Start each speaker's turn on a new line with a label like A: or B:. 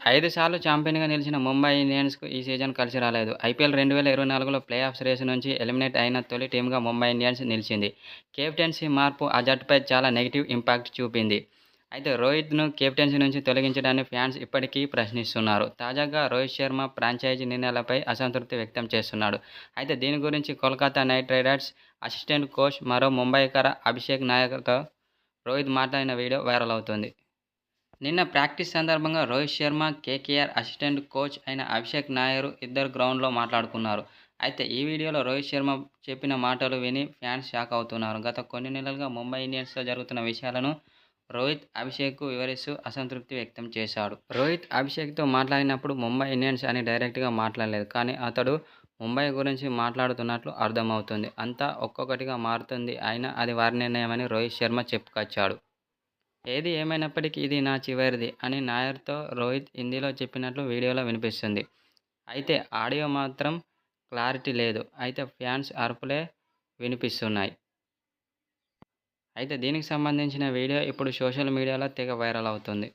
A: 5 సార్లు ఛాంపియన్‌గా నిలిచిన ముంబై ఇండియన్స్‌కు ఈ సీజన్ కలిసి రాలేదు. ఐపీఎల్ 2024లో ప్లేఆఫ్స్ రేసు నుంచి ఎలిమినేట్ అయిన తొలి టీమ్‌గా ముంబై ఇండియన్స్ నిలిచింది. కెప్టెన్సీ మార్పు ఆ జట్టుపై చాలా నెగెటివ్ ఇంపాక్ట్ చూపింది. అయితే రోహిత్‌ను కెప్టెన్సీ నుంచి తొలగించడాన్ని ఫ్యాన్స్ ఇప్పటికీ ప్రశ్నిస్తున్నారు. తాజాగా రోహిత్ శర్మ ఫ్రాంచైజీ నిర్ణయాలపై అసంతృప్తి వ్యక్తం చేస్తున్నాడు. అయితే దీని గురించి Kolkata night riders assistant coach మరో ముంబైకర అభిషేక్ నాయర్‌తో రోహిత్ మాట్లాడిన వీడియో వైరల్ అవుతోంది. నిన్న ప్రాక్టీస్ సందర్భంగా Rohit Sharma, KKR assistant coach అయిన అభిషేక్ నాయర్ ఇద్దరు గ్రౌండ్‌లో మాట్లాడుకున్నారు. అయితే ఈ వీడియోలో రోహిత్ శర్మ చెప్పిన మాటలు విని ఫ్యాన్స్ షాక్ అవుతున్నారు. గత కొన్ని నెలలుగా ముంబై ఇండియన్స్‌తో జరుగుతున్న విషయాలను రోహిత్, అభిషేక్‌కు వివరిస్తూ అసంతృప్తి వ్యక్తం చేశాడు. రోహిత్ అభిషేక్‌తో మాట్లాడినప్పుడు ముంబై ఇండియన్స్ అని డైరెక్ట్‌గా మాట్లాడలేదు. కానీ అతడు ముంబై గురించి మాట్లాడుతున్నట్లు అర్థమవుతుంది. అంతా ఒక్కొక్కటిగా మారుతుంది. అయినా అది వారి నిర్ణయమని రోహిత్ శర్మ చెప్పుకొచ్చాడు. ఏది ఏమైనప్పటికీ ఇది నా చివరిది అని నాయర్‌తో రోహిత్ హిందీలో చెప్పినట్లు వీడియోలో వినిపిస్తుంది. అయితే ఆడియో మాత్రం క్లారిటీ లేదు. అయితే ఫ్యాన్స్ అరుపులే వినిపిస్తున్నాయి. అయితే దీనికి సంబంధించిన వీడియో ఇప్పుడు సోషల్ మీడియాలో తెగ వైరల్ అవుతుంది.